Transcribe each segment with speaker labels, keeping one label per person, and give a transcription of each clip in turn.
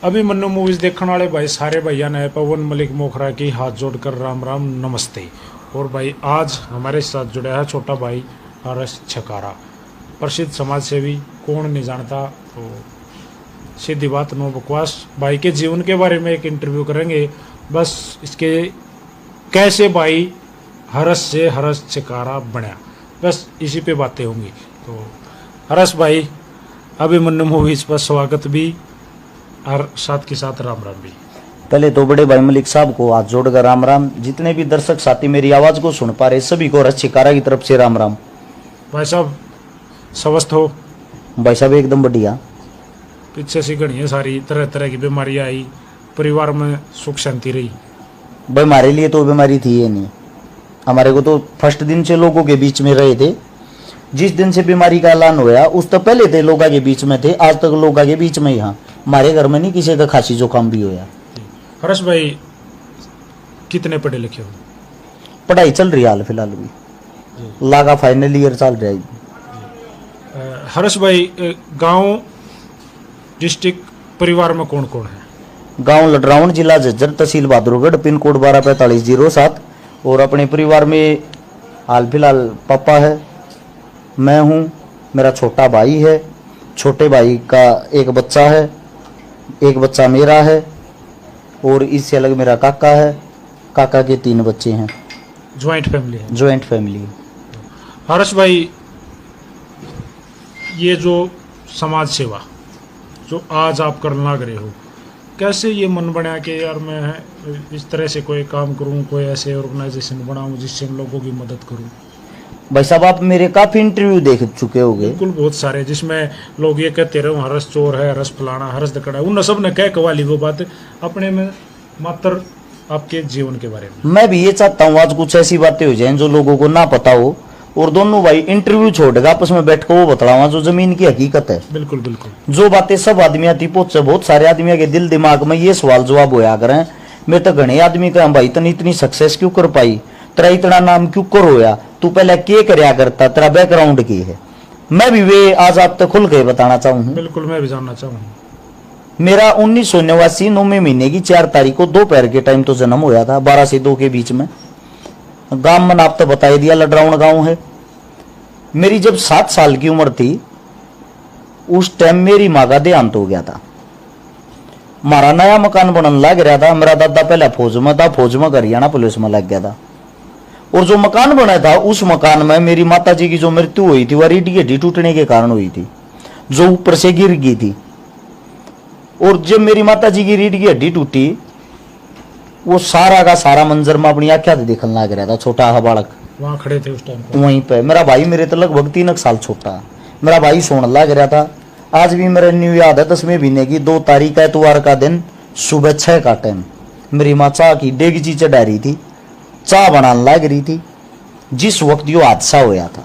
Speaker 1: अभी मन्नू मूवीज देखने वाले भाई सारे भैया ने पवन मलिक मोखरा की हाथ जोड़कर राम राम नमस्ते। और भाई आज हमारे साथ जुड़ा है छोटा भाई हर्ष छकारा, प्रसिद्ध समाज सेवी, कौन नहीं जानता। तो सीधी बात नो बकवास, भाई के जीवन के बारे में एक इंटरव्यू करेंगे। बस इसके कैसे भाई हर्ष से हर्ष छकारा बना, बस इसी पे बातें होंगी। तो हर्ष भाई अभी मन्नू मूवीज पर स्वागत भी और साथ के साथ राम राम भी।
Speaker 2: पहले तो बड़े भाई मलिक साहब को हाथ जोड़कर राम राम। जितने भी दर्शक साथी मेरी आवाज को सुन पा रहे सभी को हर्ष छकारा की तरफ से राम राम।
Speaker 1: भाई साहब स्वस्थ हो?
Speaker 2: भाई साहब एकदम बढ़िया।
Speaker 1: पीछे से घड़ी है सारी तरह तरह की बीमारियां आई, परिवार में सुख शांति रही?
Speaker 2: भाई हमारे लिए तो बीमारी थी ये नहीं, हमारे को तो फर्स्ट दिन से लोगों के बीच में रहे थे। जिस दिन से बीमारी का ऐलान हुआ उस तो पहले थे लोगों के बीच में थे, आज तक लोगों के बीच में। यहाँ हमारे घर में नहीं किसी का खांसी जुकाम भी होया।
Speaker 1: हर्ष भाई कितने पढ़े लिखे हो?
Speaker 2: पढ़ाई चल रही है हाल फिलहाल भी, लागा फाइनल ईयर चल रहा है।
Speaker 1: हर्ष भाई गांव डिस्ट्रिक्ट परिवार में कौन कौन है?
Speaker 2: गांव लडराउन, जिला झज्जर, तहसील बहादुरगढ़, पिन कोड 124507। और अपने परिवार में हाल फिलहाल पापा है, मैं हूँ, मेरा छोटा भाई है, छोटे भाई का एक बच्चा है, एक बच्चा मेरा है, और इससे अलग मेरा काका है, काका के 3 बच्चे हैं।
Speaker 1: ज्वाइंट फैमिली है?
Speaker 2: ज्वाइंट फैमिली है।
Speaker 1: हर्ष भाई ये जो समाज सेवा जो आज आप करना लग रहे हो, कैसे ये मन बना कि यार मैं इस तरह से कोई काम करूं, कोई ऐसे ऑर्गेनाइजेशन बनाऊं जिससे हम लोगों की मदद करूं?
Speaker 2: भाई साहब आप मेरे काफी इंटरव्यू देख चुके होंगे।
Speaker 1: बिल्कुल, बहुत सारे, जिसमें लोग ये कहते रहे हर्ष चोर है, हर्ष फलाना, हर्ष दकड़ा, उन सब ने कह कवाली वो बात अपने में। मात्र आपके जीवन के बारे में
Speaker 2: मैं भी ये चाहता हूँ आज कुछ ऐसी बातें हो जाएं जो लोगों को ना पता हो, और दोनों भाई इंटरव्यू छोड़ेगा आपस में बैठ कर वो बतलावा जो जमीन की हकीकत है।
Speaker 1: बिल्कुल बिल्कुल।
Speaker 2: जो बातें सब आदमी आती पहुंचे, बहुत सारे आदमी के दिल दिमाग में ये सवाल जवाब होया करें। मैं तो घने आदमी का भाई तने इतनी सक्सेस क्यों कर पाई, तेरा इतना नाम क्यों कर होया, तू पहले क्या करया करता, तेरा बैकग्राउंड की है। मैं भी वे आज आप तक खुल के बताना चाहूँ।
Speaker 1: बिल्कुल, मैं भी जानना चाहूँ।
Speaker 2: मेरा 1989 9वें महीने की 4 तारीख को दोपहर के टाइम तो जन्म होया था, 12 से 2 के बीच में। गांव में आप तो बता दिया लडराउन गांव है। मेरी जब 7 साल की उम्र थी उस टाइम मेरी माँ का देहांत हो गया था। हमारा नया मकान बनने लग रहा था। मेरा दादा पहले फौज में था, फौज में हरियाणा पुलिस में लग गया था। और जो मकान बना था उस मकान में मेरी माता जी की जो मृत्यु हुई थी वह रीढ़ की हड्डी टूटने के कारण हुई थी, जो ऊपर से गिर गई थी। और जब मेरी माता जी की रीढ़ की हड्डी टूटी, वो सारा का सारा मंजर में अपनी आंखें देखने लग रहा था। छोटा हा बालक
Speaker 1: वहाँ खड़े थे उस टाइम
Speaker 2: वहीं पे। मेरा भाई मेरे तो लगभग 3 साल छोटा है। मेरा भाई सोने लग रहा था। आज भी मेरा न्यू याद है, 10वें महीने की 2 तारीख एतवार का दिन, सुबह 6 का टाइम। मेरी माँ चाह की डेगची चढ़ा रही थी, चाह बनाने लग रही थी जिस वक्त यो हादसा होया था।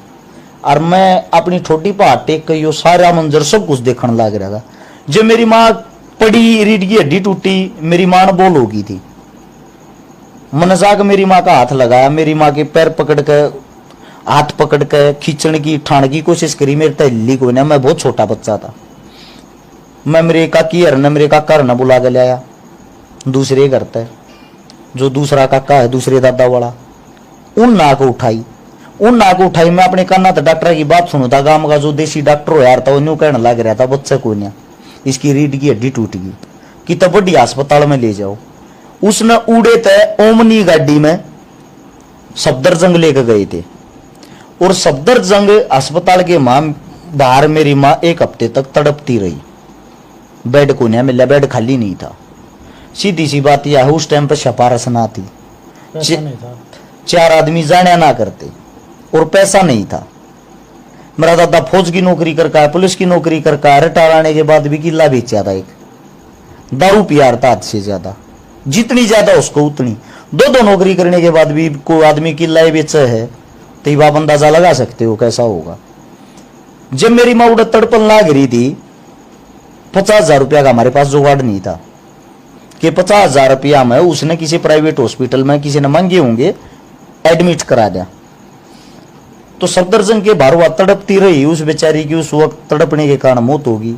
Speaker 2: और मैं अपनी छोटी पहाड़ टेक कर यो सारा मंजर सब कुछ देखने लग रहा था। जब मेरी माँ पड़ी, रीढ़ की हड्डी टूटी, मेरी माँ ने बोल हो गई थी। मैंने जाकर मेरी माँ का हाथ लगाया, मेरी माँ के पैर पकड़ के, हाथ पकड़ के खींचने की ठाण की कोशिश करी। मेरे तो हिल्ली को ना, मैं बहुत छोटा बच्चा था। मैं मेरे काकी हर ने मेरे काका हर ने बुला के लाया दूसरे घर पे, जो दूसरा काका है दूसरे दादा वाला। उन नाक उठाई, उन नाक उठाई। मैं अपने काना तो डॉक्टर की बात सुनता, गांव का जो देसी डॉक्टर हो यार था वो कहने लग रहा था बच्चे को ना इसकी रीढ़ की हड्डी टूट गई कि तब बड़ी अस्पताल में ले जाओ। उसने उड़े थे ओमनी गाड़ी में सफदरजंग लेकर गए थे। और सफदरजंग अस्पताल के बाहर मेरी माँ 1 हफ्ते तक तड़पती रही। बेड को नहीं मिला, बेड खाली नहीं था। सीधी सी बात यह है उस टाइम पर सिफारिश ना थी, 4 आदमी जाने ना करते, और पैसा नहीं था। मेरा दादा फौज की नौकरी करका है, पुलिस की नौकरी करका है, रिटायर आने के बाद भी किला बेचा था। एक दारू पियार था हद से ज्यादा, जितनी ज्यादा उसको उतनी। 2 नौकरी करने के बाद भी कोई आदमी किला बेचा है तो आप अंदाजा लगा सकते हो कैसा होगा। जब मेरी माँ उड़द तड़पन लाग रही थी, 50,000 रुपया का हमारे पास जुगाड़ नहीं था कि 50,000 रुपया में उसने किसी प्राइवेट हॉस्पिटल में किसी ने मांगे होंगे, एडमिट करा दिया। तो सफदरजंग के बाहर वह तड़पती रही, उस बेचारी की उस वक्त तड़पने के कारण मौत होगी।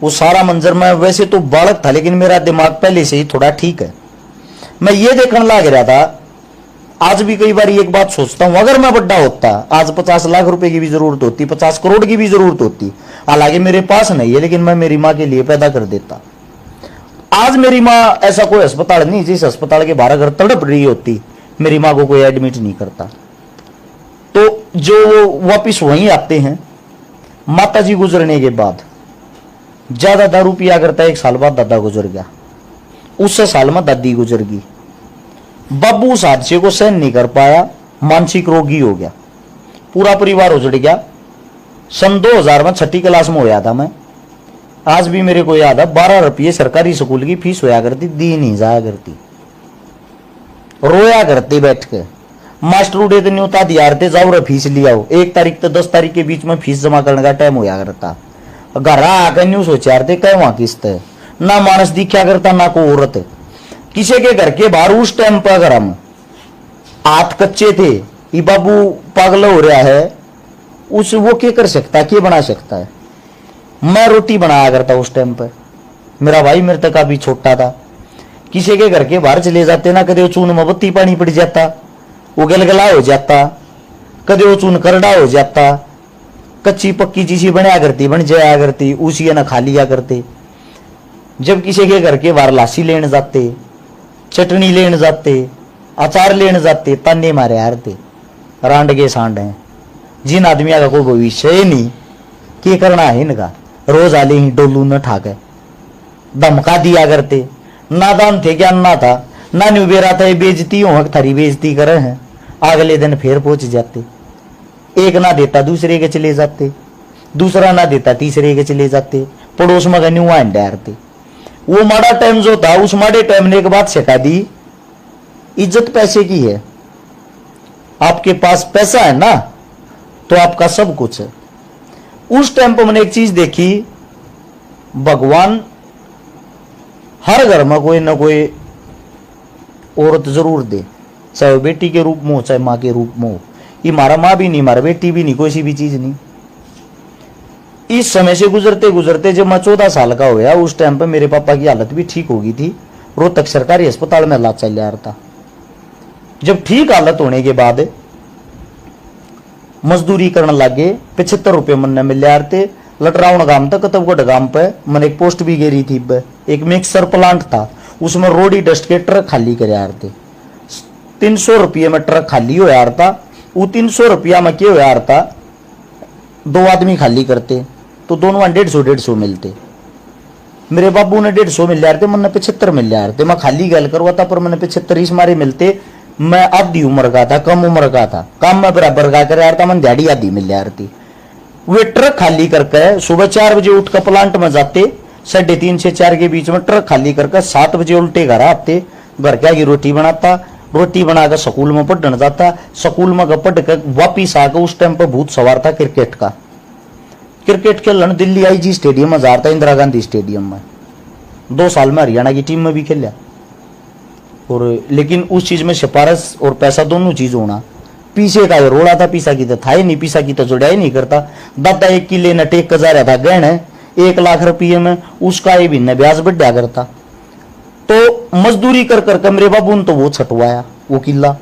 Speaker 2: वो सारा मंजर, मैं वैसे तो बालक था लेकिन मेरा दिमाग पहले से ही थोड़ा ठीक है। मैं ये देखने लग रहा था, आज भी कई बार एक बात सोचता हूं, अगर मैं बड़ा होता आज 50 लाख रुपए की भी जरूरत होती, 50 करोड़ की भी जरूरत होती, हालांकि मेरे पास नहीं है, लेकिन मैं मेरी माँ के लिए पैदा कर देता। आज मेरी माँ, ऐसा कोई अस्पताल नहीं जिस अस्पताल के बाहर अगर तड़प रही होती, मेरी माँ को कोई एडमिट नहीं करता। तो जो वापिस वहीं आते हैं माता जी गुजरने के बाद, ज्यादा दारू पिया करता, 1 साल बाद दादा गुजर गया, उससे साल में दादी गुजर गई। बाबू उस हादसे को सहन नहीं कर पाया, मानसिक रोगी हो गया, पूरा परिवार उजड़ गया। सन 2000 में 6ठी क्लास में होया था मैं। आज भी मेरे को याद है, 12 रुपये सरकारी स्कूल की फीस होया करती, दी नहीं जाया करती, रोया करते बैठ के। मास्टर उड़े तो नहीं उता दिया थे, जाओ रे फीस लिया हो। 1 तारीख तो 10 तारीख के बीच में फीस जमा करने का टाइम होया करता। घर आकर न्यू सोचा थे कह वहां किस्त है, ना मानस दिखा करता ना को औरत। किसी के घर के बाहर उस टाइम पर अगर हम हाथ कच्चे थे, ये बाबू पागल हो रहा है, उस वो क्या कर सकता है, क्या बना सकता है। मैं रोटी बनाया करता उस टाइम पर, मेरा भाई मेरे तक काफी छोटा था। किसी के घर के बाहर चले जाते ना, कदे वो चून में बत्ती पानी पड़ जाता, वो गलगला हो जाता, कदे वो चून करड़ा हो जाता, कच्ची पक्की चीज़ी बनाया करती, बन जाया करती, उसी ना खा लिया करते। जब किसी के घर के बाहर लासी लेने जाते, चटनी लेने जाते, अचार लेने जाते, ताने मारे हारते, रांड के सांड हैं। जिन आदमियों का कोई भविष्य ही नहीं, क्या करना है इनका, रोज आले ही डोलू न ठाके धमका दिया करते। नादान थे, ज्ञान ना था, ना न्यू बेरा था, ये बेइज्जती हो थारी बेइज्जती करे हैं। अगले दिन फिर पहुंच जाते, एक ना देता दूसरे के चले जाते, दूसरा ना देता तीसरे के चले जाते, पड़ोस में न्यू डारते। वो माड़ा टाइम जो था, उस माड़े टाइम ने एक बात सिखा दी, इज्जत पैसे की है। आपके पास पैसा है ना तो आपका सब कुछ है। उस टाइम पर मैंने एक चीज देखी, भगवान हर घर में कोई ना कोई औरत जरूर दे, चाहे वो बेटी के रूप में हो चाहे माँ के रूप में हो। ये मारा माँ भी नहीं, मारा बेटी भी नहीं, कोई सी भी चीज नहीं। इस समय से गुजरते गुजरते जब मैं 14 साल का हो गया, उस टाइम पे मेरे पापा की हालत भी ठीक हो गई थी। रोहतक सरकारी अस्पताल में इलाज चल रहा था। जब ठीक हालत होने के बाद मजदूरी करने लगे, 75 रुपये मन मिल रहे थे। लटराउन गांव तक कतबगढ़ गांव पे मैंने एक पोस्ट भी गिरी थी। एक मिक्सर प्लांट था, उसमें रोडी डस्ट के ट्रक खाली कर यार थे। 300 रुपये में ट्रक खाली हो यार था। वो 300 रुपया में क्या हो यार था, 2 आदमी खाली करते तो दोनों 150 मिलते। मेरे बाबू ने 150 मिल रहे थे, मैंने 75 मिल रहे थे। मैं खाली गल करवाता पर मैंने 75 इस मारे मिलते। मैं आधी उम्र का था, कम उम्र का था, काम में बराबर का कर रहा था, मैंने दिहाड़ी आधी मिल रही थी। वे ट्रक खाली करके सुबह 4 बजे उठ कर प्लांट में जाते, 3:30 से 4 के बीच में ट्रक खाली करके 7 बजे उल्टे घर आते। घर क्या की रोटी बनाता, रोटी बनाकर स्कूल में पढ़ने जाता। स्कूल में पढ़ कर वापिस आकर उस टाइम पर भूत सवार था क्रिकेट का। क्रिकेट खेलन दिल्ली आईजी स्टेडियम में जा रहा था, इंदिरा गांधी स्टेडियम में। 2 साल में हरियाणा की टीम में भी खेला। और लेकिन उस चीज में सिफारिश और पैसा दोनों चीज होना। पीछे का रोड़ा था, पीछा की तो था ही नहीं, पीछा की तो जुड़ा ही नहीं करता। दादा 1 किले न टेक जा रहा था गहने 1 लाख रुपये में, उसका ये भी न ब्याज बढ़ा करता। तो मजदूरी कर कर मेरे बाबू ने तो वो छटवाया वो किला।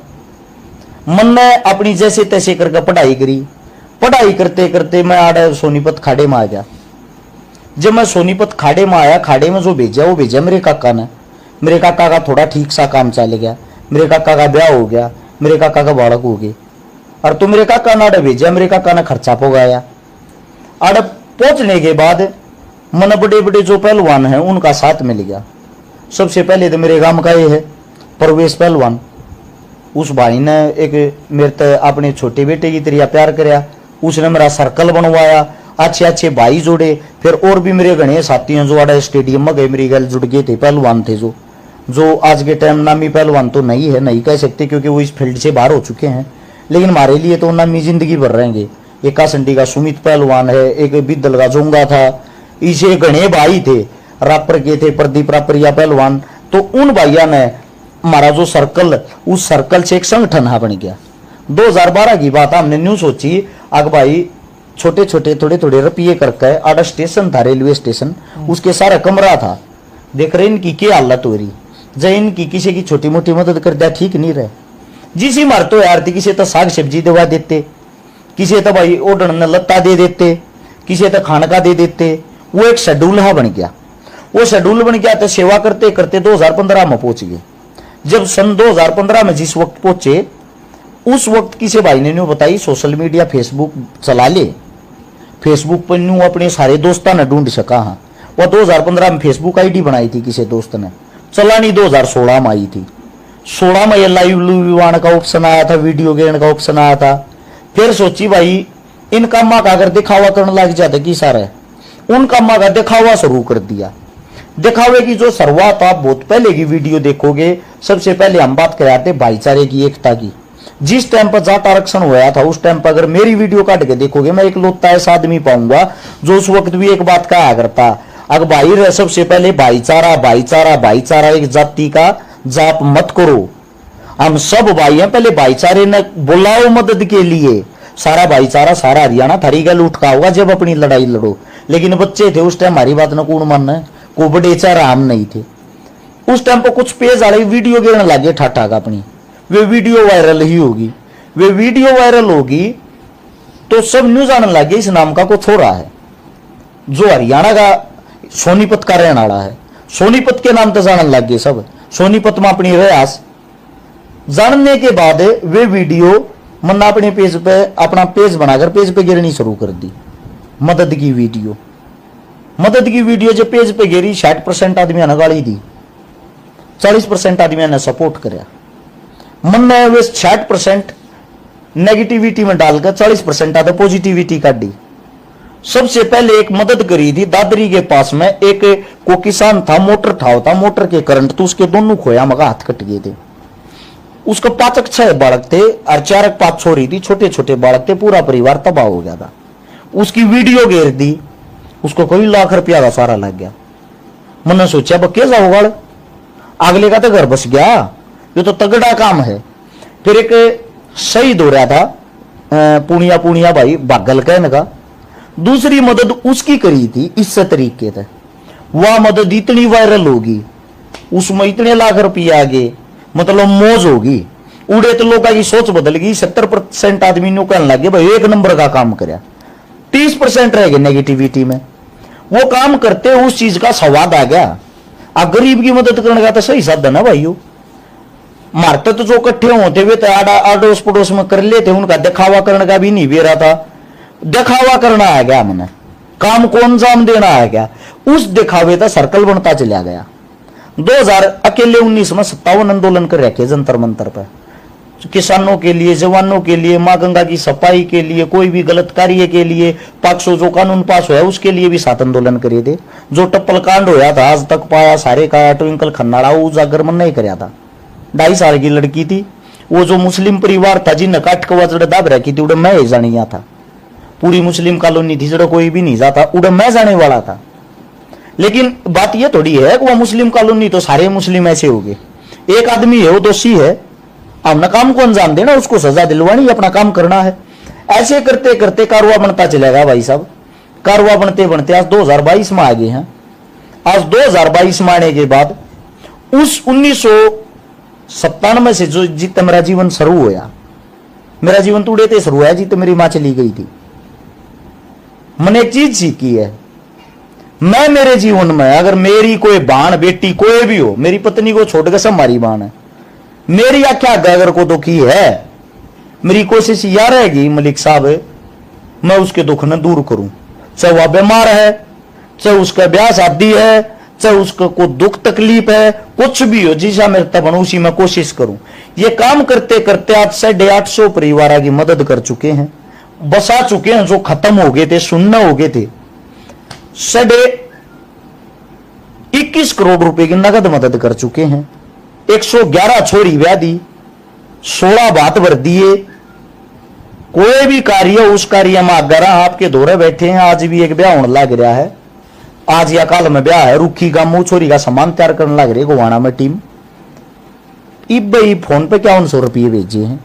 Speaker 2: मन ने अपनी जैसे तैसे करके पढ़ाई करी। पढ़ाई करते करते मैं आड़ा सोनीपत खाड़े में आ गया। जब मैं सोनीपत खाड़े में आया, खाड़े में जो भेजा वो भेजा मेरे काका ने। मेरे काका का थोड़ा ठीक सा काम चल गया, मेरे काका का ब्याह हो गया, मेरे काका का बालक हो गए। और तो मेरे काका ने आड़े भेजा, मेरे काका ने खर्चा पोगाया। आड़े पहुंचने के बाद मन बड़े बड़े जो पहलवान हैं उनका साथ मिल गया। सबसे पहले तो मेरे गांव का ये है परवेश पहलवान। उस भाई ने एक मेरे तो अपने छोटे बेटे की तरह प्यार कराया। उसने मेरा सर्कल बनवाया, अच्छे अच्छे भाई जोड़े। फिर और भी मेरे घने साथी हैं जो आड़े स्टेडियम में गए, मेरी गल जुड़ गए थे। पहलवान थे जो आज के टाइम नामी पहलवान तो नहीं है, नहीं कह सकते क्योंकि वो इस फील्ड से बाहर हो चुके हैं, लेकिन हमारे लिए तो नामी जिंदगी भर रहेंगे। एक कासंडी का सुमित पहलवान है, एक बिद्दल का जोंगा था, इसे घने भाई थे। रापर के थे प्रदीप रापरिया पहलवान। तो उन भाइयों ने हमारा जो सर्कल, उस सर्कल से एक संगठन बन गया। 2012 की बात हमने न्यू सोची, अग भाई छोटे छोटे थोड़े थोड़े रुपये करके आड़ा स्टेशन था, रेलवे स्टेशन, उसके सारा कमरा था। देख रहे इनकी क्या हालत हो रही। जय इनकी किसी की छोटी मोटी मदद कर दिया ठीक नहीं रहे। जिसी मार तो यार थी, किसी तो साग सब्जी दवा देते, किसी तो भाई ओढ़न लत्ता दे देते, किसी तो खाना का दे देते। वो एक शेड्यूल हा बन गया। वो शेड्यूल बन गया तो सेवा करते करते 2015 में पहुंच गए। जब सन 2015 में जिस वक्त पहुंचे, उस वक्त किसी भाई ने बताई सोशल मीडिया फेसबुक चला ले, फेसबुक पर न्यू अपने सारे दोस्तों ने ढूंढ सका। हाँ, वह 2015 में फेसबुक आईडी बनाई थी किसी दोस्त ने, चलानी 2016 में आई थी। 16 में लाइव विवान का ऑप्शन आया था, वीडियो गेम का ऑप्शन आया था। फिर सोची भाई इन कामा का अगर दिखावा करने लग जाते कि सारा उन कामा का दिखावा शुरू कर दिया। दिखावे की जो शुरुआत आप बहुत पहले की वीडियो देखोगे, सबसे पहले हम बात कराते भाईचारे की, एकता की। जिस टाइम पर जाट आरक्षण हुआ था उस टाइम पर अगर मेरी वीडियो काट के देखोगे, मैं एक लौता ऐसा आदमी पाऊंगा जो उस वक्त भी एक बात कहा करता, अगर भाई सबसे पहले भाईचारा भाईचारा भाईचारा, एक जाति का जाप मत करो, हम सब भाई हैं, पहले भाईचारे ने बुलाओ मदद के लिए। सारा भाईचारा सारा हरियाणा थारी गल उठका होगा जब अपनी लड़ाई लड़ो। लेकिन बच्चे थे उस टाइम, हमारी बात न कौन मानना है, को बड़े चारा हम नहीं थे उस टाइम पर। कुछ पेज वाले वीडियो गिरने लगे ठाठा का अपनी, वे वीडियो वायरल ही होगी। वे वीडियो वायरल होगी तो सब न्यूज आने लगे इस नाम का कुछ हो रहा है जो हरियाणा का सोनीपत का रहने वाला है। सोनीपत के नाम तो जानने लग गए सब, सोनीपत में अपनी रयास। जानने के बाद वे वीडियो मन्ना अपने पेज पे, अपना पेज बनाकर पेज पे गिरनी शुरू कर दी। मदद की वीडियो, मदद की वीडियो जो पेज पे गिरी, 60% आदमी ने गाली दी, 40% आदमी ने सपोर्ट कराया। मन ने वे 60% नेगेटिविटी में डालकर 40% आधा पॉजिटिविटी काटी। सबसे पहले एक मदद करी थी दादरी के पास में, एक को किसान था, मोटर था, मोटर के करंट तो उसके दोनों खोया मगा हाथ कट गए थे। उसका 5-6 बालक थे और 4-5 छोरी थी, छोटे छोटे बालक थे, पूरा परिवार तबाह हो गया था। उसकी वीडियो घेर दी, उसको कोई लाख रुपया का सारा लग गया। मैंने सोचा बक्के जाओ, अगले का तो घर बस गया, ये तो तगड़ा काम है। फिर एक शहीद हो रहा था पुनिया भाई बागल कहने का, दूसरी मदद उसकी करी थी इस तरीके से। वह मदद इतनी वायरल होगी, उसमें इतने लाख रुपये आ गए, मतलब मौज होगी। उड़े तो लोगों की सोच बदल गई। 70% आदमी नो कहने लगे भाई एक नंबर का काम कराया, 30% रह गए नेगेटिविटी में। वो काम करते उस चीज का स्वाद आ गया। अब गरीब की मदद करने का तो सही साधन है भाइयों। मारते तो जो इकट्ठे होते हुए तो आड़ोस पड़ोस में कर लेते, उनका दिखावा करने का भी नहीं भी रहा था। दिखावा करना आ गया, मैंने काम को अंजाम देना आ गया। उस दिखावे का सर्कल बनता चला गया। 2019 में 57 आंदोलन कर रखे जंतर मंतर पर, किसानों के लिए, जवानों के लिए, मां गंगा की सफाई के लिए, कोई भी गलत कार्य के लिए। 500 जो कानून पास हुआ उसके लिए भी 7 आंदोलन करे थे। जो टप्पल कांड होया था आज तक पाया सारे का ट्विंकल खन्नाड़ा उजागर मन नहीं कराया था। 2.5 साल की लड़की थी, वो जो मुस्लिम परिवार था जिन काट कवा जड़ दाब रखी थी, उड़े मैं जानी था। पूरी मुस्लिम कॉलोनी थी जड़ कोई भी नहीं जाता, उड़े मैं जाने वाला था। लेकिन बात यह थोड़ी है कि वह मुस्लिम कॉलोनी तो सारे मुस्लिम ऐसे हो गए। एक आदमी है वो दोषी है, हमने काम को अंजाम देना, उसको सजा दिलवानी, अपना काम करना है। ऐसे करते करते कारवा बनता चलेगा भाई साहब। कारवा बनते बनते आज 2022 में आ गए हैं। आज 2022 में आने के बाद उस 1997 से जो जित मेरा जीवन शुरू हुआ, मेरा जीवन तो उड़े थे शुरू हुआ जित मेरी मां चली गई थी। मैंने एक चीज सीखी है, मैं मेरे जीवन में अगर मेरी कोई बाण बेटी कोई भी हो, मेरी पत्नी को छोड़कर सब हमारी बाण है, मेरी आख्या अगर को दुखी है, मेरी कोशिश यह रहेगी मलिक साहब मैं उसके दुख न दूर करूं। चाहे वह बीमार है, चाहे उसका ब्याह शादी है, चाहे उसको कोई दुख तकलीफ है, कुछ भी हो, जिसा मेरे तब उसी में कोशिश करूं। ये काम करते करते आज 850 परिवार की मदद कर चुके हैं, बसा चुके हैं। जो खत्म हो गए थे, सुनना हो गए थे, 21 करोड़ रुपए की नगद मदद कर चुके हैं। 111 छोरी ब्याह दी, 16 बात भर दिए। कोई भी कार्य उस कार्य में अगर आपके दौरे बैठे हैं, आज भी एक ब्याह होने लग रहा है, आज या कल में ब्याह है, रूखी गामू छोरी का सामान तैयार करने लग रही है गोवाना में टीम। इब भाई फोन पे 5100 रुपये भेजे हैं।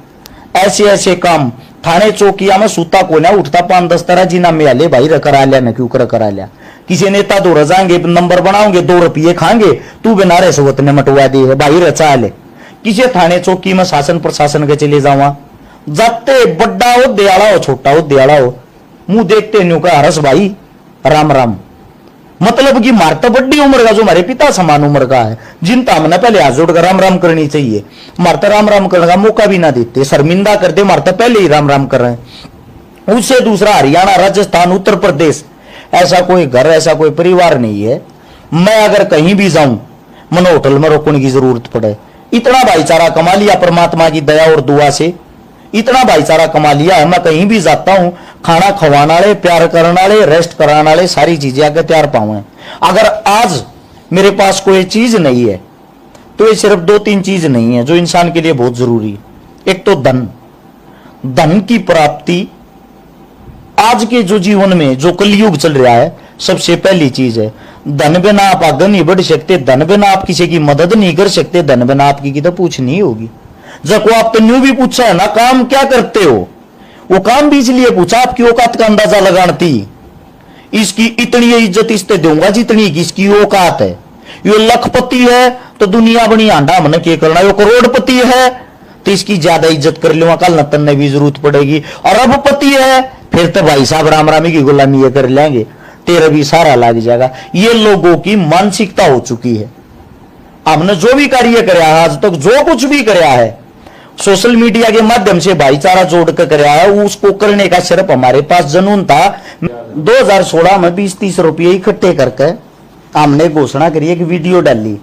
Speaker 2: ऐसे ऐसे काम थाने चौकिया में सूता को ना उठता 5-10 तरह जी नाम में आले भाई करा लिया, न क्यों करा लिया। किसी नेता दो रजाएंगे, नंबर बनाओगे, 2 रुपये खाएंगे, तू बिना रहे सोवत ने मटवा दी है भाई रचा ले। किसी थाने चौकी में शासन प्रशासन के चले जावा, जाते बड़ा हो दयाला हो छोटा हो दयाला हो, मुंह देखते न्यू का हरस भाई राम राम। मतलब कि मार तो बड़ी उम्र का, जो हमारे पिता समान उम्र का है, जिनता हमने पहले हाथ जोड़कर राम राम करनी चाहिए, मारता राम राम करने का मौका भी ना देते, शर्मिंदा कर दे, मारता पहले ही राम राम कर रहे हैं। उससे दूसरा हरियाणा, राजस्थान, उत्तर प्रदेश, ऐसा कोई घर, ऐसा कोई परिवार नहीं है। मैं अगर कहीं भी जाऊं, मन होटल में रोकने की जरूरत पड़े, इतना भाईचारा कमा लिया परमात्मा की दया और दुआ से, इतना भाईचारा कमा लिया है। मैं कहीं भी जाता हूं, खाना खवाने वाले, प्यार करने वाले, रेस्ट कराने वाले, सारी चीजें आगे तैयार पाऊं। अगर आज मेरे पास कोई चीज नहीं है तो ये सिर्फ 2-3 चीज नहीं है जो इंसान के लिए बहुत जरूरी है। एक तो धन, धन की प्राप्ति आज के जो जीवन में जो कलयुग चल रहा है, सबसे पहली चीज है। धन बिना आप आगे नहीं बढ़ सकते, धन बिना आप किसी की मदद नहीं कर सकते, धन बिना आपकी की तो पूछ नहीं होगी। जब को आप तो न्यू भी पूछा है ना, काम क्या करते हो, वो काम भी इसलिए पूछा आपकी औकात का अंदाजा लगाती। इसकी इतनी इज्जत इससे दूंगा जितनी इसकी औकात है। ये लखपति है तो दुनिया बनी आंडा हमने क्या करना, ये करोड़पति है तो इसकी ज्यादा इज्जत कर लूंगा, कल नतन ने भी जरूरत पड़ेगी। और अरबपति है फिर तो भाई साहब राम रामी की गुलामी ये कर लेंगे, तेरा भी सारा लग जाएगा। ये लोगों की मानसिकता हो चुकी है। हमने जो भी कार्य कराया है आज तक, जो कुछ भी कराया है सोशल मीडिया के माध्यम से भाईचारा जोड़कर कराया है, उसको करने का सिर्फ हमारे पास जुनून था। 2016 में 20-30 रुपये इकट्ठे करके हमने घोषणा करी है कि वीडियो डाली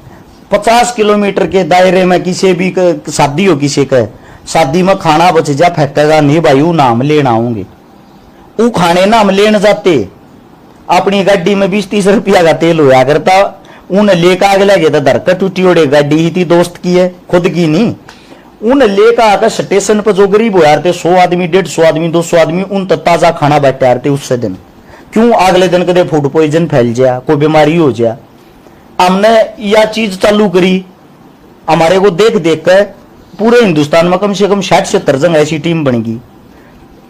Speaker 2: 50 किलोमीटर के दायरे में किसी भी शादी हो, किसी का शादी में खाना बच जा फेंकेगा नहीं भाई, वो नाम लेना आऊंगे, वो खाने नाम लेने जाते। अपनी गाड़ी में 20-30 रुपया का तेल होया करता, उन्हें लेकर आगे लगे तो धरकर टूटी ओडे गाड़ी ही थी, दोस्त की है, खुद की नहीं। उन लेकर आकर स्टेशन पर जो गरीब हो यार थे, 100 आदमी, 150 आदमी, 200 आदमी, उन तक ताजा खाना बैठे यार थे उससे दिन। क्यों अगले दिन कदे फूड पॉइजन फैल जाए, कोई बीमारी हो जाए। हमने यह चीज चालू करी, हमारे को देख देख कर पूरे हिंदुस्तान में कम से कम 60-70 जगह ऐसी टीम बन गई।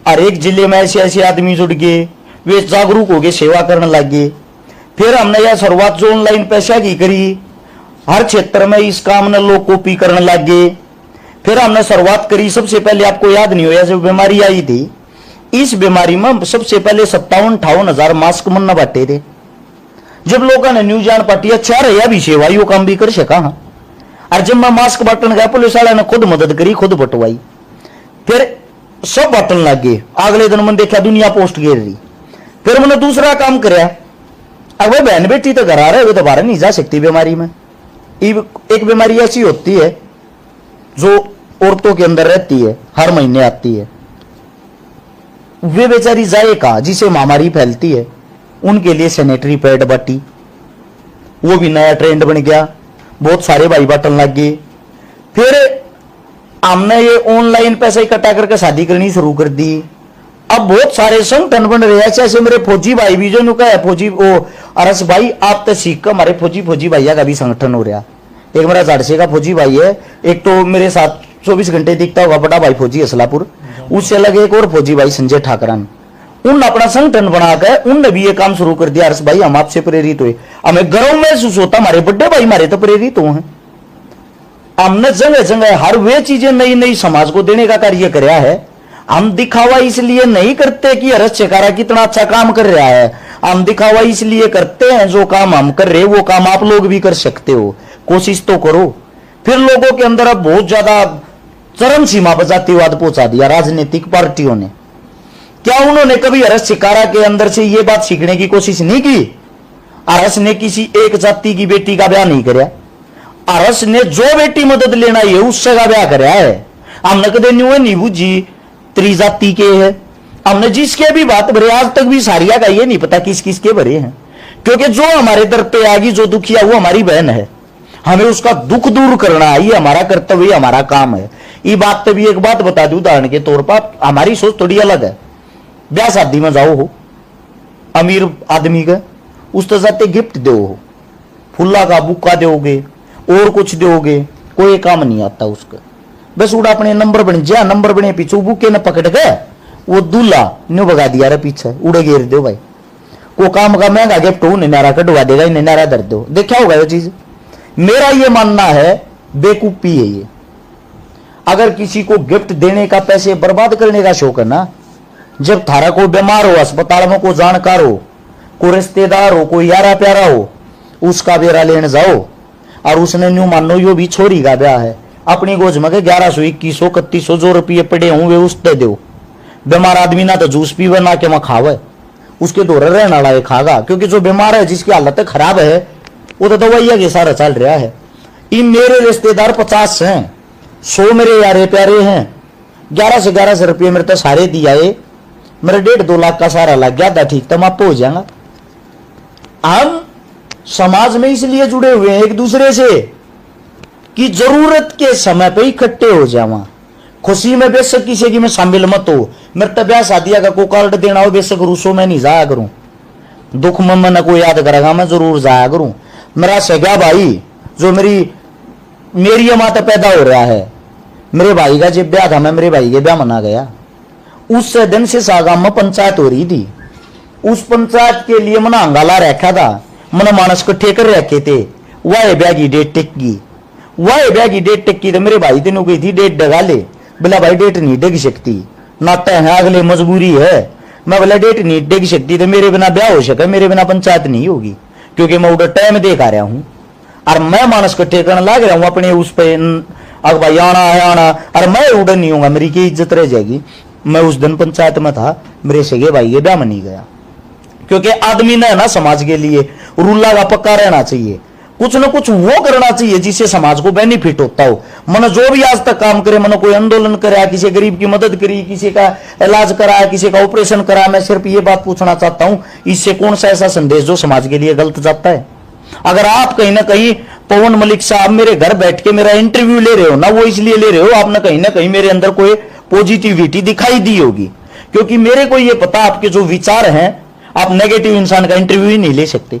Speaker 2: हर एक जिले में ऐसे ऐसे आदमी जुड़ गए, वे जागरूक हो गए, सेवा करने लग गए। फिर हमने यह शुरुआत जो ऑनलाइन पैसा की करी, हर क्षेत्र में इस काम ने लोग कॉपी करने लग गए। फिर हमने शुरुआत करी, सबसे पहले आपको याद नहीं होया जब बीमारी आई थी, इस बीमारी में सबसे पहले 57-58 हजार मास्क मन्ना बांटे थे। जब लोगों ने न्यूज जान पाटी अच्छा रहा भी सेवा यो काम भी कर सका। हाँ, और जब मैं मास्क बांटने गया, पुलिस वाले ने खुद मदद करी, खुद बंटवाई, फिर सब बांटने लग गए। अगले दिन मैंने देखा दुनिया पोस्ट गिर रही। फिर मैंने दूसरा काम कराया, अब बहन बेटी तो घर आ रहे, वे तो बाहर नहीं जा सकती बीमारी में। एक बीमारी ऐसी होती है जो औरतों के अंदर रहती है, हर महीने आती है, वे बेचारी जाए कहां, जिसे महामारी फैलती है, उनके लिए सैनिटरी पैड बांटी, वो भी नया ट्रेंड बन गया, बहुत सारे भाई बांटने लग गए। फिर हमने ये ऑनलाइन पैसा इकट्ठा करके शादी करनी शुरू कर दी। अब बहुत सारे संगठन बन रहे हैं, ऐसे मेरे फौजी भाई भी जो नुका है, फौजी वो अरस भाई आप तो सीख कर हमारे फौजी भैया का भी संगठन हो रहा। एक मेरा झाड़से का फौजी भाई है, एक तो मेरे साथ 24 घंटे दिखता होगा बड़ा भाई फौजी असलापुर, उससे अलग एक और फौजी भाई संजय ठाकरान। उन अपना संगठन बनाकर उनने भी ये काम शुरू कर दिया। अरस भाई हम आपसे प्रेरित हुए, हमें गर्व महसूस होता, हमारे बड़े भाई हमारे तो प्रेरित हुए हैं। हमने जगह जगह हर वे चीजें नई नई समाज को देने का कार्य कराया है। हम दिखावा इसलिए नहीं करते कि हरस चकारा कितना अच्छा काम कर रहा है, हम दिखावा इसलिए करते हैं जो काम हम कर रहे वो काम आप लोग भी कर सकते हो, कोशिश तो करो। फिर लोगों के अंदर अब बहुत ज्यादा चरम सीमा पर जातिवाद पहुंचा दिया राजनीतिक पार्टियों ने। क्या उन्होंने कभी हरस चिकारा के अंदर से ये बात सीखने की कोशिश नहीं की? हरस ने किसी एक जाति की बेटी का ब्याह नहीं कराया, हरस ने जो बेटी मदद लेना है उससे का ब्याह कराया है। हमने कदे न्यू नहीं बुझी त्रिजाति के है, हमने जिसके भी बात भरे आज तक भी सारिया का ये नहीं पता किस किस के भरे हैं, क्योंकि जो हमारे दर पे आएगी जो दुखिया वो हमारी बहन है, हमें उसका दुख दूर करना है, ये हमारा कर्तव्य, हमारा काम है। ये बात तो भी एक बात बता दूं उदाहरण के तौर पर, हमारी सोच थोड़ी अलग है। ब्याह शादी में जाओ हो अमीर आदमी का, उस तो जाते गिफ्ट दो हो, फुल्ला का बुक्का दोगे और कुछ दोगे, कोई काम नहीं आता उसका। बस उड़ा अपने नंबर बन जा, नंबर बने पीछे बुके न पकड़ के वो दूल्हा न्यू भगा दिया रे पीछे, उड़े घेर दो भाई। को काम का महंगा गिफ्ट हो नारा कटवा देगा, इन्हें नारा दर दो। देखा होगा ये चीज। मेरा ये मानना है बेकूफी है ये। अगर किसी को गिफ्ट देने का, पैसे बर्बाद करने का शौक है ना, जब थारा को बीमार हो, अस्पताल में को जानकार हो, कोई रिश्तेदार हो, कोई यारा प्यारा हो, उसका बेरा लेने जाओ। और उसने न्यू मानो यो भी छोरी का ब्याह है, अपनी गोज में 1100 2100 3100 जो रुपये पड़े हों वे उसते दो। बीमार आदमी ना तो जूस पीवे ना के मैं खावे, उसके दौरे रहने वाला खागा। क्योंकि जो बीमार है, जिसकी हालत खराब है, वो तो दवाइया के सारा चल रहा है। इन मेरे रिश्तेदार 50 हैं, 100 मेरे यारे प्यारे हैं। 1100 रुपये मेरे तो सारे दिया है, मेरे 1.5-2 लाख का सारा लग गया था, ठीक तो आप हो जाएगा। हम समाज में इसलिए जुड़े हुए हैं एक दूसरे से कि जरूरत के समय पे इकट्ठे हो जावा। खुशी में बेशक किसी की में शामिल मत हो। मेरे तो ब्याह शादी का को कार्ड देना हो, बेशक रूसो में नहीं जाया करूं। दुख में मन को याद करेगा, मैं जरूर जाया करूं। मेरा सगा भाई जो मेरी माता पैदा हो रहा है, मेरे भाई का जब ब्याह था, मैं मेरे भाई के ब्याह मना गया। उस दिन से सागाम में पंचायत हो रही थी। उस पंचायत के लिए मैंने हंगाला रखा था, मैंने मानस इकट्ठे कर रखे थे। वह ब्याह की डेट टिकी, वह ब्याह की डेट टिकी तो मेरे भाई तेनों गई थी डेट डगा ले। बोला भाई डेट नहीं डिग सकती, नाता है अगले मजबूरी है। मैं बोला डेट नहीं डिग सकती तो मेरे बिना ब्याह हो सके, मेरे बिना पंचायत नहीं होगी, क्योंकि मैं उधर टाइम देख आ रहा हूं और मैं मानस इकट्ठे करने लग रहा हूं अपने उस पे। अब भाई आना है आना, और मैं उधर नहीं होगा, मेरी की इज्जत रह जाएगी। मैं उस दिन पंचायत में था, मेरे सगे भाई के ब्याह में नहीं गया, क्योंकि आदमी ने ना समाज के लिए रूला का पक्का रहना चाहिए। कुछ न कुछ वो करना चाहिए जिससे समाज को बेनिफिट होता हो। मन जो भी आज तक काम करे, मन कोई आंदोलन कराया, किसी गरीब की मदद करी, किसी का इलाज कराया, किसी का ऑपरेशन कराया, मैं सिर्फ ये बात पूछना चाहता हूं, इससे कौन सा ऐसा संदेश जो समाज के लिए गलत जाता है? अगर आप कहीं ना कहीं पवन मलिक साहब मेरे घर बैठ के मेरा इंटरव्यू ले रहे हो ना, वो इसलिए ले रहे हो आपने कहीं ना कहीं मेरे अंदर कोई पॉजिटिविटी दिखाई दी होगी, क्योंकि मेरे को ये पता आपके जो विचार हैं, आप नेगेटिव इंसान का इंटरव्यू ही नहीं ले सकते।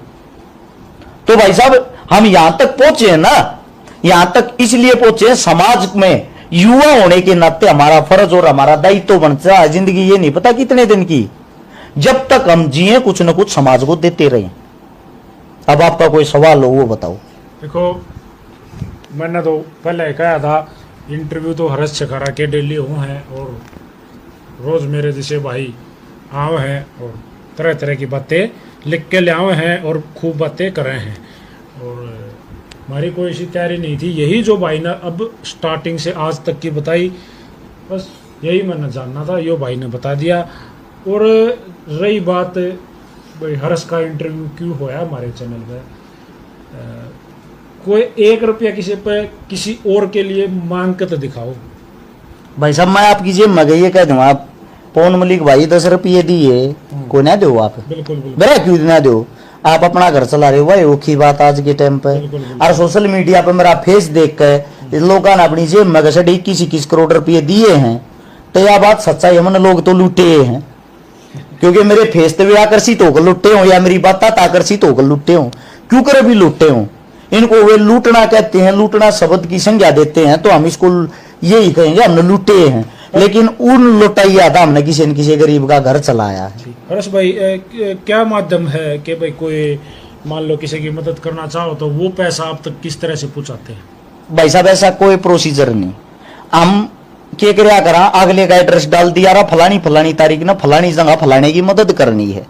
Speaker 2: तो भाई साहब हम यहां तक पहुंचे हैं ना, यहां तक इसलिए पहुंचे हैं, समाज में युवा होने के नाते हमारा फर्ज और हमारा दायित्व बनता है। जिंदगी ये नहीं पता कितने दिन की, जब तक हम जिए कुछ न कुछ समाज को देते रहे। अब आपका कोई सवाल हो वो बताओ।
Speaker 1: देखो, मैंने तो पहले कहा था इंटरव्यू तो हर्ष छकारा के डेली हुए हैं, और रोज मेरे जैसे भाई आए हैं और तरह तरह की बातें लिख के ले आए हैं और खूब बातें कर रहे हैं। और हमारी कोई ऐसी तैयारी नहीं थी, यही जो भाई ने अब स्टार्टिंग से आज तक की बताई, बस यही मैंने जानना था, यो भाई ने बता दिया। और रही बात भाई हर्ष का इंटरव्यू क्यों होया हमारे चैनल पे, कोई 1 रुपया किसी पे किसी और के लिए मांग के तो दिखाओ।
Speaker 2: भाई साहब मैं आपकी जेब में गई कह दूँ, आप पवन मलिक भाई 10 रुपये दिए, को ना दो आप?
Speaker 1: बिल्कुल बिल्कुल,
Speaker 2: मेरा क्यों ना दो? आप अपना घर चला रहे हो, वही औखी बात आज के टाइम पे। और सोशल मीडिया पे मेरा फेस देख के लोगों ने अपनी जेब में 21 करोड़ रुपये दिए हैं, तो यह बात सच्चाई है, मैंने लोग तो लुटे हैं, क्योंकि मेरे फेस पे भी आकर्षित होकर लुटे हो या मेरी बात आकर्षित होकर लुटे हो, क्यों कर भी लुटे हो। इनको वे लूटना कहते हैं, लूटना शब्द की संज्ञा देते हैं, तो हम इसको यही कहेंगे हमने लुटे हैं। लेकिन उन लुटाइया था हमने किसी न किसी गरीब का घर चलाया है।
Speaker 1: हर्ष भाई क्या माध्यम है कि भाई कोई मान लो किसी की मदद करना चाहो तो वो पैसा आप तक किस तरह से पहुंचाते हैं?
Speaker 2: भाई साहब ऐसा कोई प्रोसीजर नहीं, हम क्या क्या करा, अगले का एड्रेस डाल दिया रहा, फलानी तारीख ना फलानी जगह फलाने की मदद करनी है,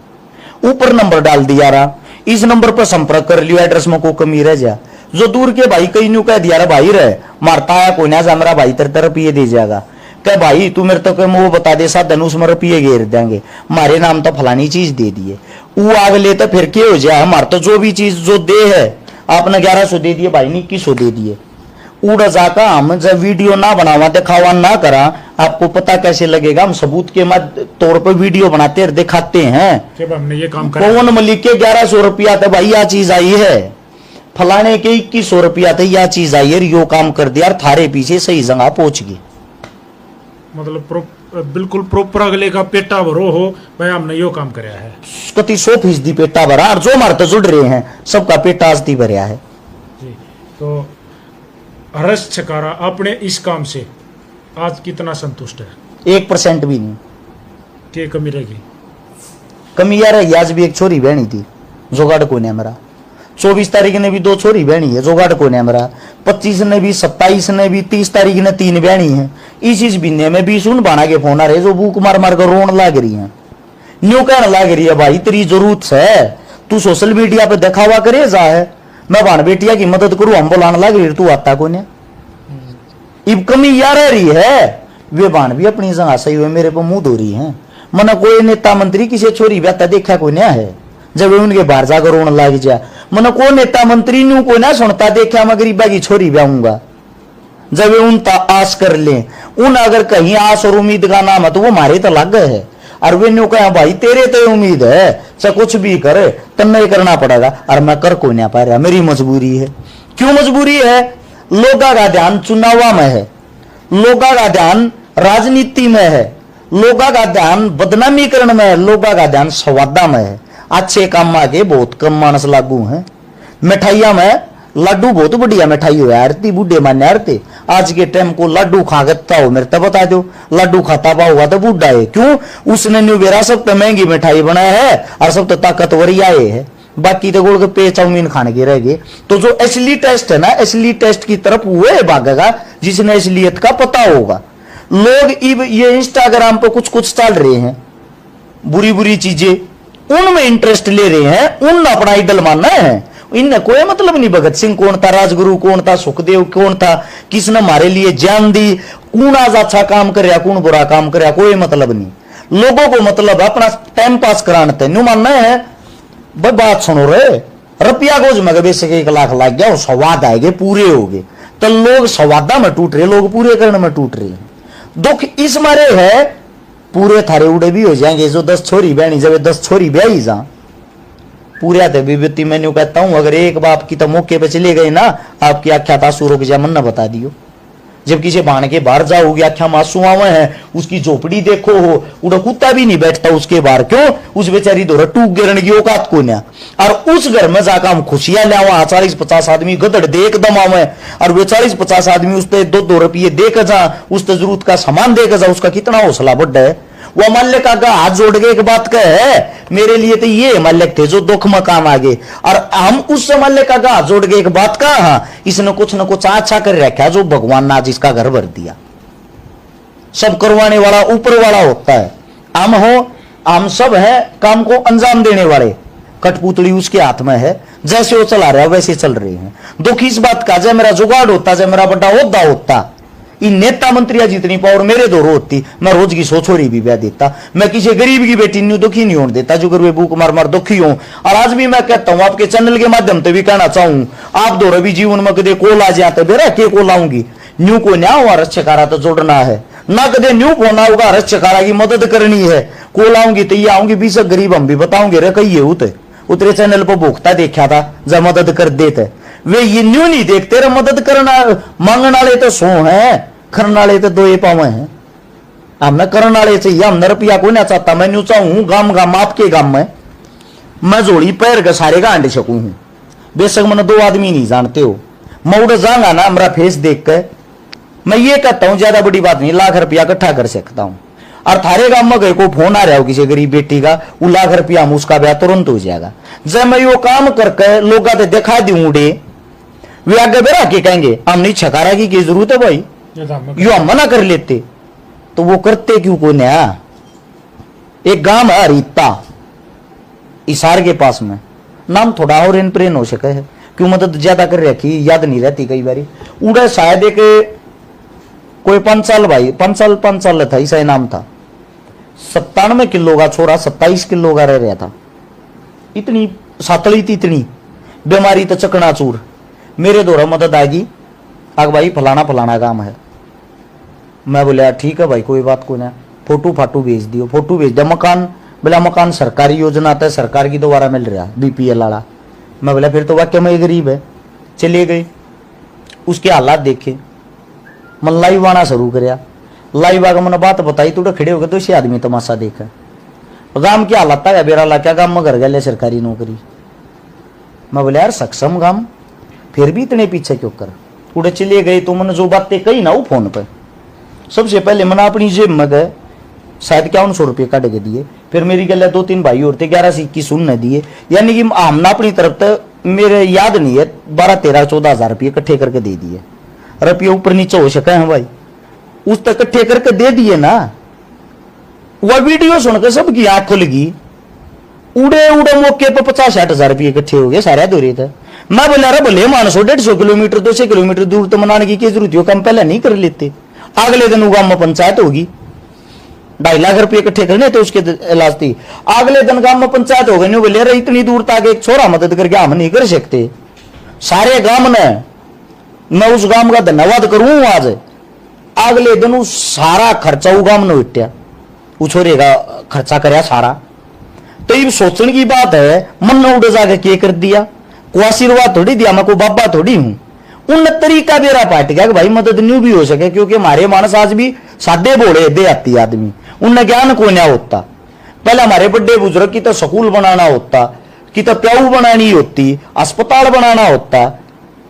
Speaker 2: ऊपर नंबर डाल दिया रहा, इस नंबर पर संपर्क कर लियो, एड्रेस में कोई कमी रह जा। जो दूर के भाई कई न्यू कह दिया भाई रहे मारता है कोई ना जा, मेरा भाई तेरे रुपये दे जाएगा, कह भाई तू मेरे तो वो बता दे साधन उसमें रुपये घेर देंगे, मारे नाम तो फलानी चीज दे दिए, वो आग ले तो फिर क्या हो जाए, हमारे तो जो भी चीज जो दे है आपने 1100 दे दिए, भाई ने 2100 दे दिए। उड़ा जाकर हम जब वीडियो ना बनावा दिखावा ना करा, आपको पता कैसे लगेगा? हम सबूत के तौर पर वीडियो बनाते दिखाते हैं
Speaker 1: कि हमने ये काम करा।
Speaker 2: पवन मलिक के 1100 रुपया तो भाई यह चीज आई है, फलाने के 2100 रुपया तो यह चीज आई है, यो काम कर दिया, थारे पीछे सही जगह पहुंच गई।
Speaker 1: मतलब बिल्कुल प्रॉपर अगले का पेटा भरो हो भाई हमने यो काम कराया है,
Speaker 2: कति 100% पेटा भरा, और जो हमारे तो जुड़ रहे हैं सबका पेटा आस्ती भरया है
Speaker 1: जी। तो हर्ष छकारा अपने इस काम से आज कितना संतुष्ट है?
Speaker 2: 1% भी नहीं।
Speaker 1: क्या कमी रहेगी?
Speaker 2: कमी यार है, आज भी एक छोरी बहनी थी, जोगाड़ को नहीं मेरा। 24 तारीख ने भी 2 छोरी बहनी है, जोगाड़ को नहीं मेरा। 25 ने भी, 27 ने भी, 30 तारीख ने 3 बहनी है। इस महीने में भी सुन बाना के फोन आ रहे जो भूख मार मार कर रोन लाग रही है, न्यू कहने लाग रही है भाई तेरी जरूरत है, तू सोशल मीडिया पे दिखावा करे जा है, मैं बाण बेटिया की मदद करूं, हम बोलाने लाग रही, तू आता को नहीं। इब कमी यार रही है, वे बाण भी अपनी जगह सही हुए, मेरे पर मुंह धो रही है। मना कोई नेता मंत्री किसी छोरी ब्याता देखा कोई नहीं है, जब उनके बाहर जाकर रोने लग जा। मना को नेता मंत्री न्यू को ना सुनता देखा मैं गरीबा की छोरी ब्याऊंगा, जब वे उन आस कर ले, उन अगर कहीं आस और उम्मीद का नाम है तो वो मारे तो लग गए है। और वे न्यू कहा भाई तेरे तो उम्मीद है, चाहे कुछ भी करे तब नहीं करना पड़ेगा, और मैं कर को नहीं पा रहा, मेरी मजबूरी है। क्यों मजबूरी है? लोगों का ध्यान चुनावा में है, लोगों का ध्यान राजनीति में है, लोगों का ध्यान बदनामीकरण में है, लोगों का ध्यान सवादा में है। अच्छे काम आगे बहुत कम मानस लागू हैं। मिठाइया में लड्डू बहुत बढ़िया मिठाई हो यार, बूढ़े मान्य यार, आज के टाइम को लड्डू खागता हो मेरे तो बता दो, लड्डू खाता पाओगा तो बूढ़ा है। क्यों? उसने न्यू बेरा सब तो महंगी मिठाई बनाया है और सब तो ताकतवर आए है, बाकी तो गोलगप्पे चाउमीन खाने के रह गए। तो जो असली टेस्ट है ना, असली टेस्ट की तरफ वो भागेगा जिसने असलियत का पता होगा। लोग ये इंस्टाग्राम पर कुछ कुछ चल रहे हैं, बुरी बुरी चीजें, उनमें इंटरेस्ट ले रहे हैं, उन अपना आइडल मानना है। इनने कोई मतलब नहीं, भगत सिंह कौन था, राजगुरु कौन था, सुखदेव कौन था, किसने हमारे लिए जान दी, कौन आज अच्छा काम कर रहा, कौन बुरा काम कर रहा, कोई मतलब नहीं। लोगों को मतलब अपना टाइम पास कराना न्यू मानना है। भाई बात सुनो रे, रुपया गोज में बेसिक 1 लाख लग गया और स्वाद आएंगे पूरे हो गए, तो लोग स्वादा में टूट रहे, लोग पूरे करने में टूट रहे हैं। दुख इस मारे है पूरे थारे उड़े भी हो जाएंगे। जो 10 छोरी बहनी, जब 10 छोरी ब्याही जा पूरे थे विभूति। मैं कहता हूं अगर एक बाप की तो मौके पे चले गए ना, आपकी आख्या तासू रुक जा, मन ना बता दियो। जब किसी बाण के बाहर जाओगे आख्या मासू आवे हैं, उसकी झोपड़ी देखो हो, उड़ा कुत्ता भी नहीं बैठता उसके बाहर। क्यों? उस बेचारी दो टूक गिरने की औकात को ना। और उस घर में जाकर हम खुशियां ले, वहां 40-50 आदमी गदड़ दे एकदम आवे, और वे 40-50 आदमी उस पर 2-2 रुपये देकर जा, उस जरूरत का सामान देकर जा, उसका कितना हौसला बढ़ा है। वो मल्लिक का हाथ जोड़ के एक बात कहे, मेरे लिए तो ये मल्लिक थे जो दुख में काम आ गए, और हम उस मल्लिक का हाथ जोड़ के एक बात कहा, इसने कुछ न कुछ अच्छा कर रखा जो भगवान ने आज इसका घर भर दिया। सब करवाने वाला ऊपर वाला होता है, हम सब है काम को अंजाम देने वाले, कठपुतली उसके हाथ में है, जैसे वो चला रहा है वैसे चल रहे हैं। दुख इस बात का, जब मेरा जुगाड़ होता, जब मेरा बड़ा ओहदा होता, इन नेता मंत्रिया जितनी पावर मेरे दो होती, मैं रोज की 100 छोरी भी ब्याह देता, मैं किसी गरीब की बेटी न्यू दुखी नहीं होने देता, जो वे भूख मार मार दुखी हो। और आज भी मैं कहता हूं, आपके चैनल के माध्यम से भी कहना चाहूं, आप दो रवि जीवन में कदे कोल आ जाते बेरा के को लाऊंगी, न्यू को न्या हुआ रक्षकारा तो जोड़ना है ना, कदे न्यू को ना होगा रक्षकारा की मदद करनी है, को लाऊंगी तो ये आऊंगी 20 गरीब हम भी बताऊंगे रे कही उतरे चैनल पर भूखता देखा था जब मदद कर देते, वे ये न्यू नहीं देखते रे मदद करना मांगने वाले तो 100 है, करने वाले तो 2 पावे हैं। हमने करने वाले चाहिए, हमने रुपया कोई ना चाहता। मैं न्यू चाहूं गांव गांव आपके गांव में मैं जोड़ी पैर के सारे गांड सकूं हूं, बेशक मैंने 2 आदमी नहीं जानते हो, मैं उड़ जाऊंगा ना हमारा फेस देख के, मैं ये कहता हूं ज्यादा बड़ी बात नहीं, लाख रुपया इकट्ठा कर सकता हूं। और थारे गांव में गए को फोन आ रहा हो किसी गरीब बेटी का, वो लाख रुपया हम उसका ब्याह तुरंत हो जाएगा। जब मैं वो काम करके लोग दिखा दूं उड़े, वे आगे बेरा के कहेंगे हम नहीं छकारा की जरूरत है भाई, यो हम मना कर लेते, तो वो करते क्यों को नया। एक गांव है रीता इसार के पास में, नाम थोड़ा और इन प्रेन हो सके है, क्यों मदद ज्यादा कर रखी याद नहीं रहती कई बारी। उड़ा शायद एक कोई 5 साल भाई 5 साल था, ऐसा नाम था, 97 किलो का छोरा 27 किलो का रह रहा था, इतनी सातली थी, इतनी बीमारी तो चकनाचूर। मेरे द्वारा मदद आएगी, आग भाई फलाना फलाना काम है। मैं बोला ठीक है भाई कोई बात को ना, फोटो फाटू भेज दियो, फोटो भेज दिया, मकान बोला मकान सरकारी योजना था, सरकार की दोबारा मिल रहा बीपीएल वाला। मैं बोला फिर तो वाक्य में गरीब है, चले गए उसके हालात देखे, मन लाइव आना शुरू कराया, लाइव आकर मैंने बात बताई तो खड़े हो गए 200 आदमी तमाशा देखा। गांव की हालत है बेरा ला क्या गांव में घर गए सरकारी नौकरी। मैं बोला यार सक्षम गांव फिर भी इतने पीछे क्यों कर, उड़े चले गए। तो मैंने जो बातें कही ना वो फोन पे, सबसे पहले मैंने अपनी जेब में गए शायद 5100 रुपये काट के दिए। फिर मेरी गले 2-3 भाई और थे 11 से 21 उनने दिए। यानी कि हमने अपनी तरफ तक मेरे याद नहीं है 12-13-14 हजार रुपये इकट्ठे करके दे दिए। रुपये ऊपर नीचे हो सके हैं भाई, उस तक इकट्ठे करके दे दिए ना। वह वीडियो सुनकर सबकी आंख खुल गई। उड़े उड़े मौके पर 50-60 हजार रुपये इकट्ठे हो गए सारे दूरी थे। मैं बोला अरे भले मानसो 150 किलोमीटर 200 किलोमीटर दूर तो मनाने की जरूरत हो, कम पहले नहीं कर लेते। अगले दिन गांव में पंचायत होगी, 2.5 लाख रुपये इकट्ठे करने तो उसके इलाज थी। अगले दिन गांव में पंचायत हो गई, बोले अरे इतनी दूर तक एक छोरा मदद करके हम नहीं कर सकते। सारे गांव ने मैं उस गांव का धन्यवाद करूं आज। अगले दिन उस सारा खर्चा वो गांव ने उठा, वो छोरे का खर्चा कराया सारा। तो ये सोचने की बात है, मन ने उड़ जाके के कर दिया, को आशीर्वाद थोड़ी दिया, मैं को बाबा थोड़ी हूं। उन तरीका मेरा पाट गया कि भाई मदद न्यू भी हो सके, क्योंकि हमारे मानस आज भी सादे बोले देहाती आदमी, उनने ज्ञान को नहीं होता। पहले हमारे बड़े बुजुर्ग की तो स्कूल बनाना होता, कि तो प्याऊ बनानी होती, अस्पताल बनाना होता,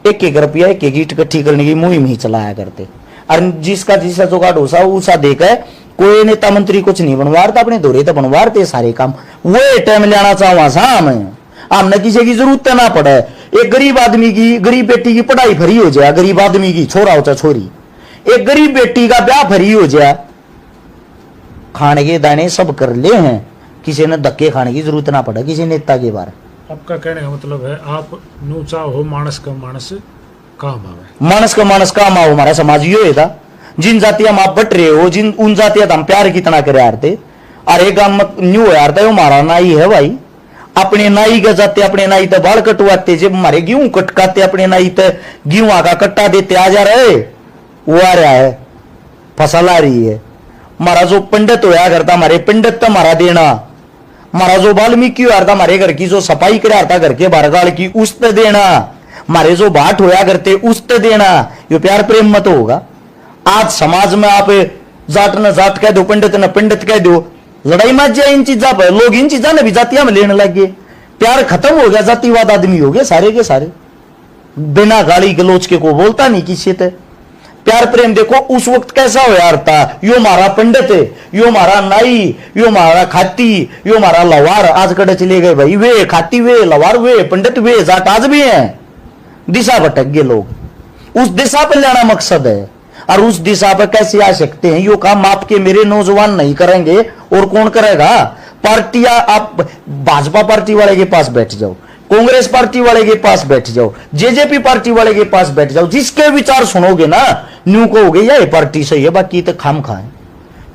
Speaker 2: 1-1 रुपया 1-1 ईंट इकट्ठी करने की मुहिम ही चलाया करते। और जिसका जिसका जुगाड़ हो सा उसा देकर कोई नेता मंत्री कुछ नहीं बनवारता, अपने दौरे तो बनवारते सारे काम। वो टाइम लेना चाहवा सा हमने किसी की जरूरत ना पड़े। एक गरीब आदमी की, गरीब बेटी की पढ़ाई फ्री हो जाए, गरीब आदमी की छोरा हो चाहे छोरी, एक गरीब बेटी का ब्याह फ्री हो जाए, खाने के दाने सब कर ले हैं, किसी ने धक्के खाने की जरूरत ना पड़े किसी नेता के बारे।
Speaker 1: आपका कहने का मतलब है आप नूचा हो मानस का मानस काम आवे,
Speaker 2: मानस का मानस काम आओ। हमारा समाज यो है था, जिन जातियां आप बट रहे हो, जिन उन जातियां हम प्यार कितना करे यार थे। अरे गांव में न्यू यार था, हमारा नाई है भाई, अपने नाई के जाते अपने नाई तो बाल कटवाते, जब हमारे गेहूं कटकाते अपने नाई तो गेहूं का कट्टा देते। आ जा रहे वो आ रहा है, फसल आ रही है। हमारा जो पंडित होया करता, हमारे पंडित तो हमारा देना, हमारा जो वाल्मीकि होया था हमारे घर की जो सफाई कराया था घर के बारगाल की, उस पे देना। हमारे जो भाट होया करते उस पे देना। ये प्यार प्रेम मत होगा। आज समाज में आप जाट न जाट कह दो, पंडित न पंडित कह दो, लड़ाई मच जाए इन चीजा पर। लोग इन चीजा ने भी जातियां में लेने लग गए, प्यार खत्म हो गया, जातिवाद आदमी हो गए सारे के सारे। बिना गाली गलोच के को बोलता नहीं किसी से। प्यार प्रेम देखो उस वक्त कैसा हो यार था, यो हमारा पंडित है, यो हमारा नाई, यो हमारा खाती, यो हमारा लवार। आज कड़े चले गए भाई, वे खाती वे लवार वे पंडित वे जाट आज भी हैं। दिशा भटक गए लोग, उस दिशा पर लेना मकसद है। और उस दिशा पर कैसे आ सकते हैं, यो काम आपके मेरे नौजवान नहीं करेंगे और कौन करेगा। पार्टियां, आप भाजपा पार्टी वाले के पास बैठ जाओ, कांग्रेस पार्टी वाले के पास बैठ जाओ, जेजेपी पार्टी वाले के पास बैठ जाओ, जिसके विचार सुनोगे ना न्यू कहोगे ये पार्टी सही है, बाकी तो खाम खाए।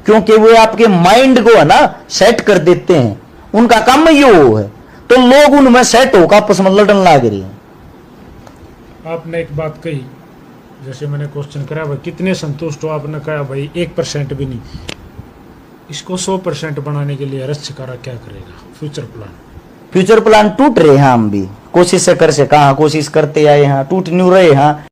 Speaker 2: क्योंकि वो आपके माइंड को है ना सेट कर देते हैं, उनका काम ये वो है। तो लोग उनमें सेट होकर आपस में लड़न लग रहे हैं।
Speaker 1: आपने एक बात कही, जैसे मैंने क्वेश्चन करा भाई कितने संतुष्ट हो, आपने कहा भाई 1% भी नहीं। इसको 100% बनाने के लिए रस छकारा क्या करेगा, फ्यूचर प्लान?
Speaker 2: फ्यूचर प्लान टूट रहे हैं, हम भी कोशिश से कर से कहा कोशिश करते आए हैं, टूट नहीं रहे हैं।